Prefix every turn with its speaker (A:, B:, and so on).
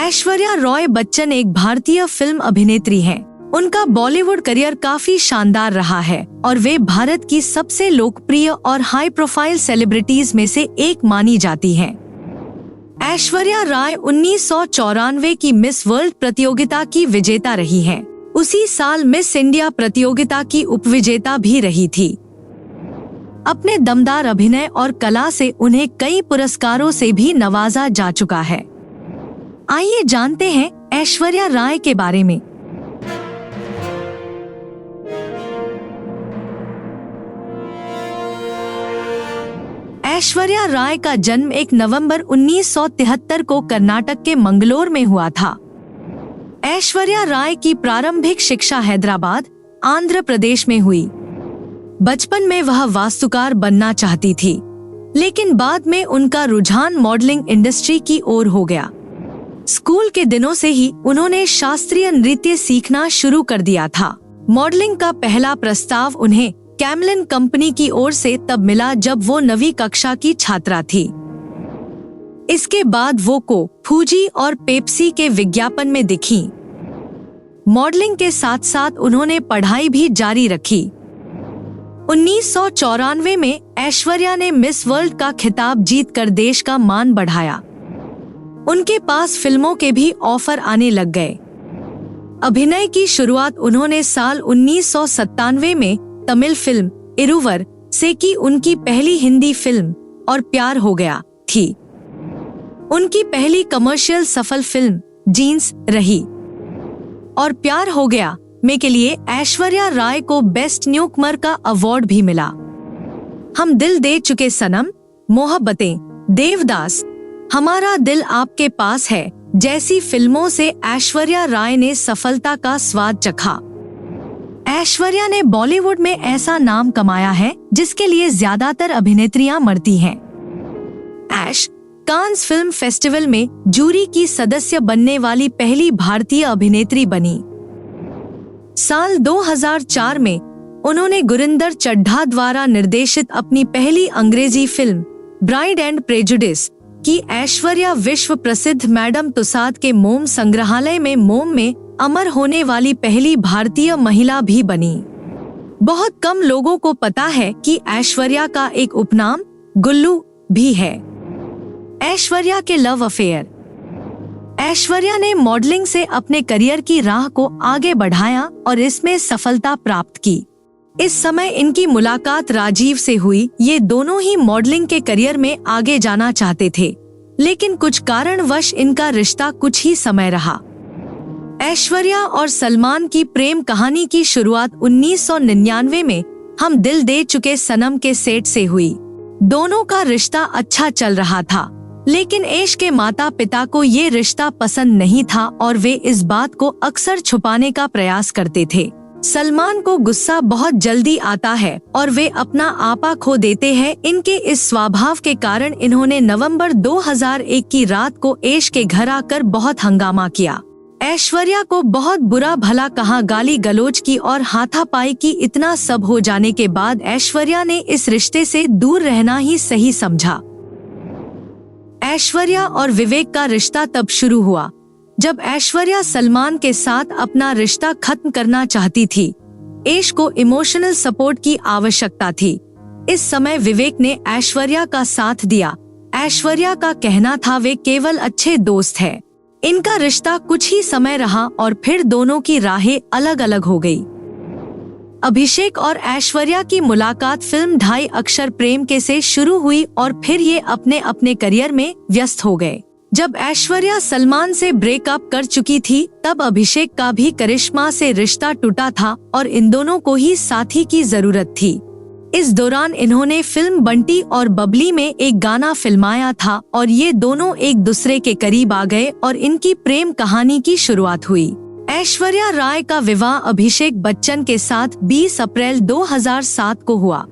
A: ऐश्वर्या रॉय बच्चन एक भारतीय फिल्म अभिनेत्री हैं। उनका बॉलीवुड करियर काफी शानदार रहा है और वे भारत की सबसे लोकप्रिय और हाई प्रोफाइल सेलिब्रिटीज में से एक मानी जाती हैं। ऐश्वर्या राय 1994 की मिस वर्ल्ड प्रतियोगिता की विजेता रही हैं। उसी साल मिस इंडिया प्रतियोगिता की उपविजेता भी रही थी। अपने दमदार अभिनय और कला से उन्हें कई पुरस्कारों से भी नवाजा जा चुका है। आइए जानते हैं ऐश्वर्या राय के बारे में। ऐश्वर्या राय का जन्म 1 नवंबर 1973 को कर्नाटक के मंगलोर में हुआ था। ऐश्वर्या राय की प्रारंभिक शिक्षा हैदराबाद, आंध्र प्रदेश में हुई। बचपन में वह वास्तुकार बनना चाहती थी, लेकिन बाद में उनका रुझान मॉडलिंग इंडस्ट्री की ओर हो गया। स्कूल के दिनों से ही उन्होंने शास्त्रीय नृत्य सीखना शुरू कर दिया था। मॉडलिंग का पहला प्रस्ताव उन्हें कैमलिन कंपनी की ओर से तब मिला जब वो 9वीं कक्षा की छात्रा थी। इसके बाद वो फूजी और पेप्सी के विज्ञापन में दिखीं। मॉडलिंग के साथ साथ उन्होंने पढ़ाई भी जारी रखी। 1994 में ऐश्वर्या ने मिस वर्ल्ड का खिताब जीतकर देश का मान बढ़ाया। उनके पास फिल्मों के भी ऑफर आने लग गए। अभिनय की शुरुआत उन्होंने साल 1997 में तमिल फिल्म इरुवर से की। उनकी पहली हिंदी फिल्म और प्यार हो गया थी। उनकी पहली कमर्शियल सफल फिल्म जीन्स रही। और प्यार हो गया में के लिए ऐश्वर्या राय को बेस्ट न्यूकमर का अवार्ड भी मिला। हम दिल दे चुके सनम, मोहब्बतें, देवदास, हमारा दिल आपके पास है जैसी फिल्मों से ऐश्वर्या राय ने सफलता का स्वाद चखा। ऐश्वर्या ने बॉलीवुड में ऐसा नाम कमाया है जिसके लिए ज्यादातर अभिनेत्रियां मरती हैं। ऐश कांस फिल्म फेस्टिवल में जूरी की सदस्य बनने वाली पहली भारतीय अभिनेत्री बनी। साल 2004 में उन्होंने गुरिंदर चड्ढा द्वारा निर्देशित अपनी पहली अंग्रेजी फिल्म ब्राइड एंड प्रेजुडिस की ऐश्वर्या विश्व प्रसिद्ध मैडम तुसाद के मोम संग्रहालय में मोम में अमर होने वाली पहली भारतीय महिला भी बनी। बहुत कम लोगों को पता है कि ऐश्वर्या का एक उपनाम गुल्लू भी है। ऐश्वर्या के लव अफेयर। ऐश्वर्या ने मॉडलिंग से अपने करियर की राह को आगे बढ़ाया और इसमें सफलता प्राप्त की। इस समय इनकी मुलाकात राजीव से हुई। ये दोनों ही मॉडलिंग के करियर में आगे जाना चाहते थे, लेकिन कुछ कारणवश इनका रिश्ता कुछ ही समय रहा। ऐश्वर्या और सलमान की प्रेम कहानी की शुरुआत 1999 में हम दिल दे चुके सनम के सेट से हुई। दोनों का रिश्ता अच्छा चल रहा था, लेकिन ऐश के माता पिता को ये रिश्ता पसंद नहीं था और वे इस बात को अक्सर छुपाने का प्रयास करते थे। सलमान को गुस्सा बहुत जल्दी आता है और वे अपना आपा खो देते हैं। इनके इस स्वभाव के कारण इन्होंने नवंबर 2001 की रात को ऐश के घर आकर बहुत हंगामा किया। ऐश्वर्या को बहुत बुरा भला कहा, गाली गलौज की और हाथापाई की। इतना सब हो जाने के बाद ऐश्वर्या ने इस रिश्ते से दूर रहना ही सही समझा। ऐश्वर्या और विवेक का रिश्ता तब शुरू हुआ जब ऐश्वर्या सलमान के साथ अपना रिश्ता खत्म करना चाहती थी। ऐश को इमोशनल सपोर्ट की आवश्यकता थी। इस समय विवेक ने ऐश्वर्या का साथ दिया। ऐश्वर्या का कहना था वे केवल अच्छे दोस्त हैं। इनका रिश्ता कुछ ही समय रहा और फिर दोनों की राहें अलग अलग हो गई। अभिषेक और ऐश्वर्या की मुलाकात फिल्म ढाई अक्षर प्रेम के से शुरू हुई और फिर ये अपने अपने करियर में व्यस्त हो गए। जब ऐश्वर्या सलमान से ब्रेकअप कर चुकी थी, तब अभिषेक का भी करिश्मा से रिश्ता टूटा था और इन दोनों को ही साथी की जरूरत थी। इस दौरान इन्होंने फिल्म बंटी और बबली में एक गाना फिल्माया था और ये दोनों एक दूसरे के करीब आ गए और इनकी प्रेम कहानी की शुरुआत हुई। ऐश्वर्या राय का विवाह अभिषेक बच्चन के साथ 20 अप्रैल 2007 को हुआ।